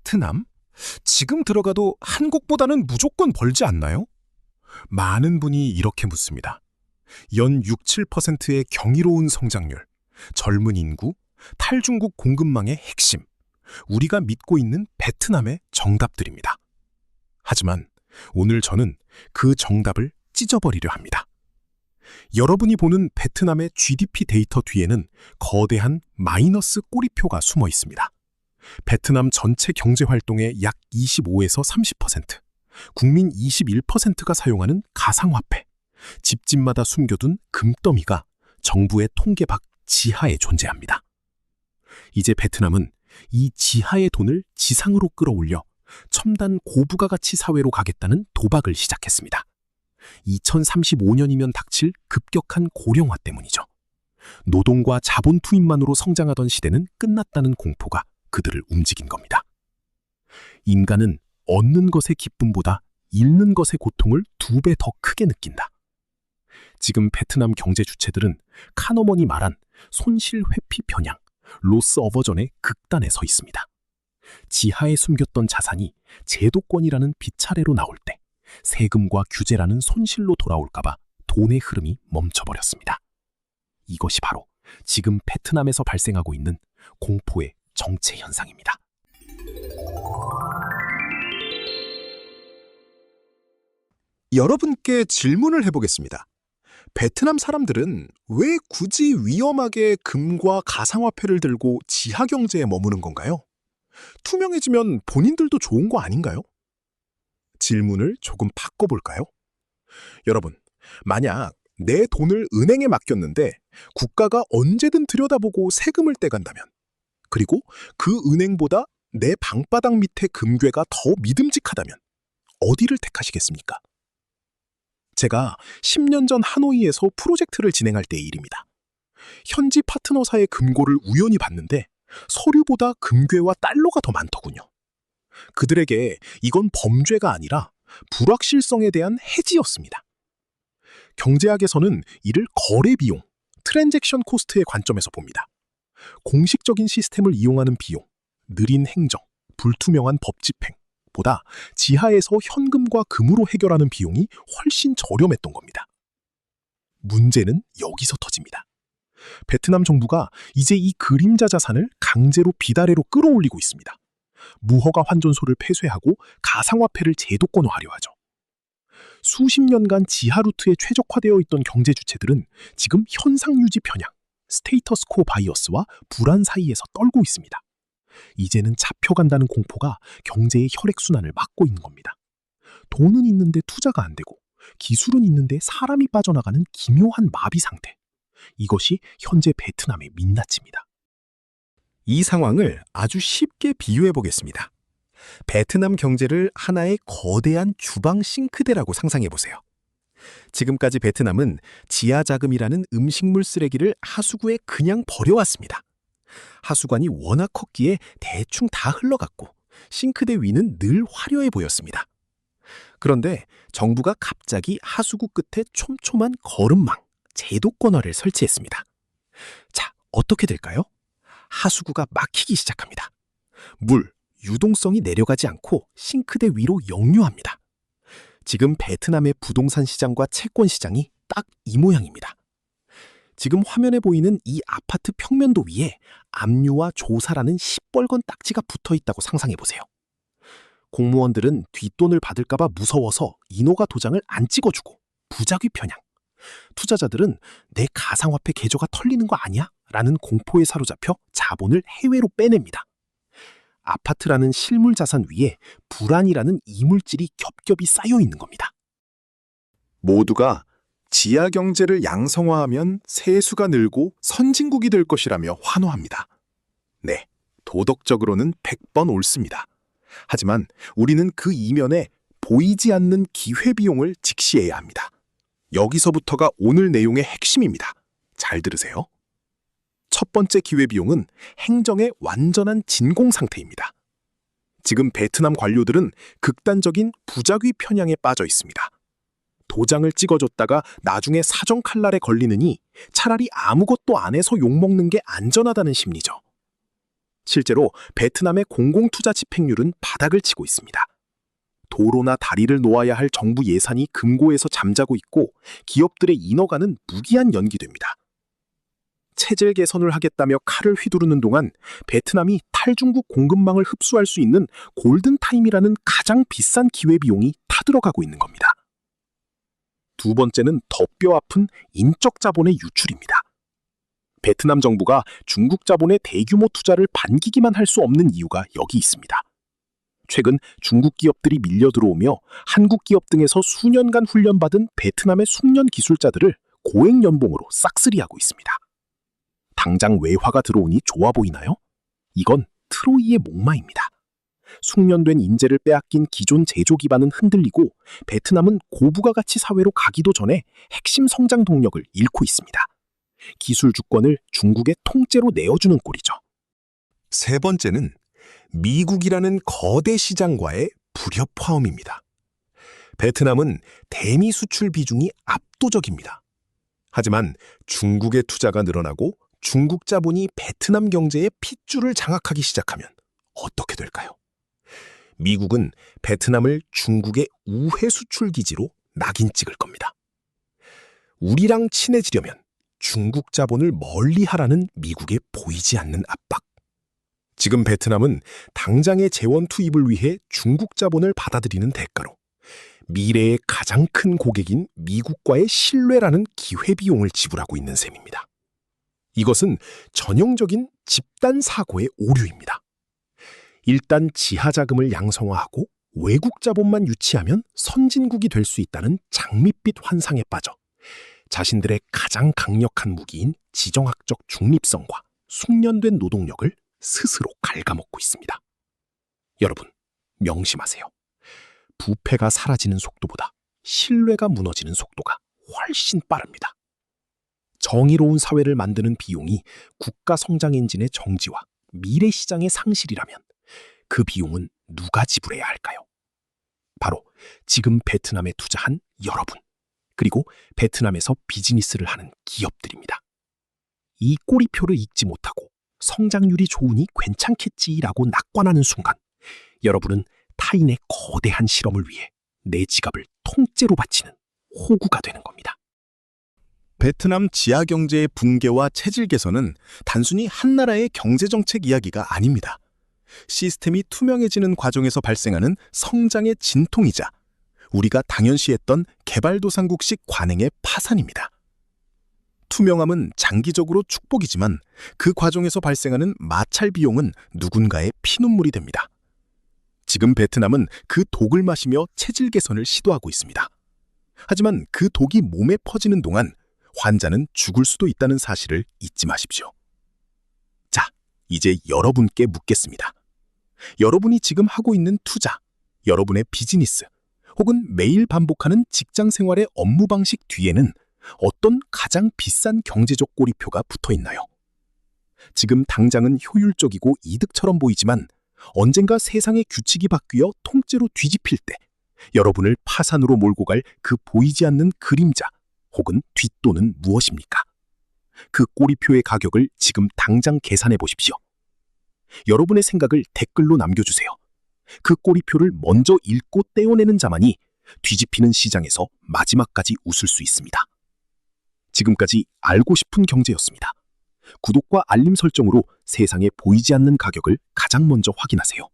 베트남? 지금 들어가도 한국보다는 무조건 벌지 않나요? 많은 분이 이렇게 묻습니다. 연 6, 7%의 경이로운 성장률, 젊은 인구, 탈중국 공급망의 핵심, 우리가 믿고 있는 베트남의 정답들입니다. 하지만 오늘 저는 그 정답을 찢어버리려 합니다. 여러분이 보는 베트남의 GDP 데이터 뒤에는 거대한 마이너스 꼬리표가 숨어 있습니다. 베트남 전체 경제활동의 약 25에서 30%, 국민 21%가 사용하는 가상화폐, 집집마다 숨겨둔 금더미가 정부의 통계 밖 지하에 존재합니다. 이제 베트남은 이 지하의 돈을 지상으로 끌어올려 첨단 고부가가치 사회로 가겠다는 도박을 시작했습니다. 2035년이면 닥칠 급격한 고령화 때문이죠. 노동과 자본 투입만으로 성장하던 시대는 끝났다는 공포가 그들을 움직인 겁니다. 인간은 얻는 것의 기쁨보다 잃는 것의 고통을 2배 더 크게 느낀다. 지금 베트남 경제 주체들은 카너먼이 말한 손실 회피 편향, 로스 어버전의 극단에 서 있습니다. 지하에 숨겼던 자산이 제도권이라는 빗차례로 나올 때 세금과 규제라는 손실로 돌아올까봐 돈의 흐름이 멈춰버렸습니다. 이것이 바로 지금 베트남에서 발생하고 있는 공포의 정체 현상입니다. 여러분께 질문을 해보겠습니다. 베트남 사람들은 왜 굳이 위험하게 금과 가상화폐를 들고 지하 경제에 머무는 건가요? 투명해지면 본인들도 좋은 거 아닌가요? 질문을 조금 바꿔볼까요? 여러분, 만약 내 돈을 은행에 맡겼는데 국가가 언제든 들여다보고 세금을 떼간다면, 그리고 그 은행보다 내 방바닥 밑에 금괴가 더 믿음직하다면 어디를 택하시겠습니까? 제가 10년 전 하노이에서 프로젝트를 진행할 때의 일입니다. 현지 파트너사의 금고를 우연히 봤는데 서류보다 금괴와 달러가 더 많더군요. 그들에게 이건 범죄가 아니라 불확실성에 대한 해지였습니다. 경제학에서는 이를 거래 비용, 트랜잭션 코스트의 관점에서 봅니다. 공식적인 시스템을 이용하는 비용, 느린 행정, 불투명한 법 집행보다 지하에서 현금과 금으로 해결하는 비용이 훨씬 저렴했던 겁니다. 문제는 여기서 터집니다. 베트남 정부가 이제 이 그림자 자산을 강제로 비다래로 끌어올리고 있습니다. 무허가 환전소를 폐쇄하고 가상화폐를 제도권화하려 하죠. 수십 년간 지하 루트에 최적화되어 있던 경제 주체들은 지금 현상 유지 편향, 스테이터스 코 바이어스와 불안 사이에서 떨고 있습니다. 이제는 잡혀간다는 공포가 경제의 혈액순환을 막고 있는 겁니다. 돈은 있는데 투자가 안 되고 기술은 있는데 사람이 빠져나가는 기묘한 마비 상태. 이것이 현재 베트남의 민낯입니다. 이 상황을 아주 쉽게 비유해 보겠습니다. 베트남 경제를 하나의 거대한 주방 싱크대라고 상상해 보세요. 지금까지 베트남은 지하자금이라는 음식물 쓰레기를 하수구에 그냥 버려왔습니다. 하수관이 워낙 컸기에 대충 다 흘러갔고 싱크대 위는 늘 화려해 보였습니다. 그런데 정부가 갑자기 하수구 끝에 촘촘한 거름망, 제도권화를 설치했습니다. 자, 어떻게 될까요? 하수구가 막히기 시작합니다. 물, 유동성이 내려가지 않고 싱크대 위로 역류합니다. 지금 베트남의 부동산 시장과 채권 시장이 딱 이 모양입니다. 지금 화면에 보이는 이 아파트 평면도 위에 압류와 조사라는 시뻘건 딱지가 붙어 있다고 상상해 보세요. 공무원들은 뒷돈을 받을까봐 무서워서 인허가 도장을 안 찍어주고 부작위 편향. 투자자들은 내 가상화폐 계좌가 털리는 거 아니야? 라는 공포에 사로잡혀 자본을 해외로 빼냅니다. 아파트라는 실물 자산 위에 불안이라는 이물질이 겹겹이 쌓여 있는 겁니다. 모두가 지하 경제를 양성화하면 세수가 늘고 선진국이 될 것이라며 환호합니다. 네, 도덕적으로는 100번 옳습니다. 하지만 우리는 그 이면에 보이지 않는 기회비용을 직시해야 합니다. 여기서부터가 오늘 내용의 핵심입니다. 잘 들으세요. 첫 번째 기회비용은 행정의 완전한 진공 상태입니다. 지금 베트남 관료들은 극단적인 부작위 편향에 빠져 있습니다. 도장을 찍어줬다가 나중에 사정 칼날에 걸리느니 차라리 아무것도 안 해서 욕먹는 게 안전하다는 심리죠. 실제로 베트남의 공공투자 집행률은 바닥을 치고 있습니다. 도로나 다리를 놓아야 할 정부 예산이 금고에서 잠자고 있고 기업들의 인허가는 무기한 연기됩니다. 체질 개선을 하겠다며 칼을 휘두르는 동안 베트남이 탈중국 공급망을 흡수할 수 있는 골든타임이라는 가장 비싼 기회비용이 타들어가고 있는 겁니다. 두 번째는 더 뼈 아픈 인적 자본의 유출입니다. 베트남 정부가 중국 자본의 대규모 투자를 반기기만 할 수 없는 이유가 여기 있습니다. 최근 중국 기업들이 밀려 들어오며 한국 기업 등에서 수년간 훈련받은 베트남의 숙련 기술자들을 고액 연봉으로 싹쓸이하고 있습니다. 당장 외화가 들어오니 좋아 보이나요? 이건 트로이의 목마입니다. 숙련된 인재를 빼앗긴 기존 제조 기반은 흔들리고 베트남은 고부가 가치 사회로 가기도 전에 핵심 성장 동력을 잃고 있습니다. 기술 주권을 중국의 통째로 내어주는 꼴이죠. 세 번째는 미국이라는 거대 시장과의 불협화음입니다. 베트남은 대미 수출 비중이 압도적입니다. 하지만 중국의 투자가 늘어나고 중국 자본이 베트남 경제의 핏줄을 장악하기 시작하면 어떻게 될까요? 미국은 베트남을 중국의 우회 수출 기지로 낙인 찍을 겁니다. 우리랑 친해지려면 중국 자본을 멀리하라는 미국의 보이지 않는 압박. 지금 베트남은 당장의 재원 투입을 위해 중국 자본을 받아들이는 대가로 미래의 가장 큰 고객인 미국과의 신뢰라는 기회비용을 지불하고 있는 셈입니다. 이것은 전형적인 집단 사고의 오류입니다. 일단 지하자금을 양성화하고 외국 자본만 유치하면 선진국이 될 수 있다는 장밋빛 환상에 빠져 자신들의 가장 강력한 무기인 지정학적 중립성과 숙련된 노동력을 스스로 갉아먹고 있습니다. 여러분, 명심하세요. 부패가 사라지는 속도보다 신뢰가 무너지는 속도가 훨씬 빠릅니다. 정의로운 사회를 만드는 비용이 국가 성장 엔진의 정지와 미래 시장의 상실이라면 그 비용은 누가 지불해야 할까요? 바로 지금 베트남에 투자한 여러분, 그리고 베트남에서 비즈니스를 하는 기업들입니다. 이 꼬리표를 읽지 못하고 성장률이 좋으니 괜찮겠지라고 낙관하는 순간 여러분은 타인의 거대한 실험을 위해 내 지갑을 통째로 바치는 호구가 되는 겁니다. 베트남 지하 경제의 붕괴와 체질 개선은 단순히 한 나라의 경제정책 이야기가 아닙니다. 시스템이 투명해지는 과정에서 발생하는 성장의 진통이자 우리가 당연시했던 개발도상국식 관행의 파산입니다. 투명함은 장기적으로 축복이지만 그 과정에서 발생하는 마찰 비용은 누군가의 피눈물이 됩니다. 지금 베트남은 그 독을 마시며 체질 개선을 시도하고 있습니다. 하지만 그 독이 몸에 퍼지는 동안 환자는 죽을 수도 있다는 사실을 잊지 마십시오. 자, 이제 여러분께 묻겠습니다. 여러분이 지금 하고 있는 투자, 여러분의 비즈니스, 혹은 매일 반복하는 직장 생활의 업무 방식 뒤에는 어떤 가장 비싼 경제적 꼬리표가 붙어 있나요? 지금 당장은 효율적이고 이득처럼 보이지만 언젠가 세상의 규칙이 바뀌어 통째로 뒤집힐 때 여러분을 파산으로 몰고 갈 그 보이지 않는 그림자 혹은 뒷돈은 무엇입니까? 그 꼬리표의 가격을 지금 당장 계산해 보십시오. 여러분의 생각을 댓글로 남겨주세요. 그 꼬리표를 먼저 읽고 떼어내는 자만이 뒤집히는 시장에서 마지막까지 웃을 수 있습니다. 지금까지 알고 싶은 경제였습니다. 구독과 알림 설정으로 세상에 보이지 않는 가격을 가장 먼저 확인하세요.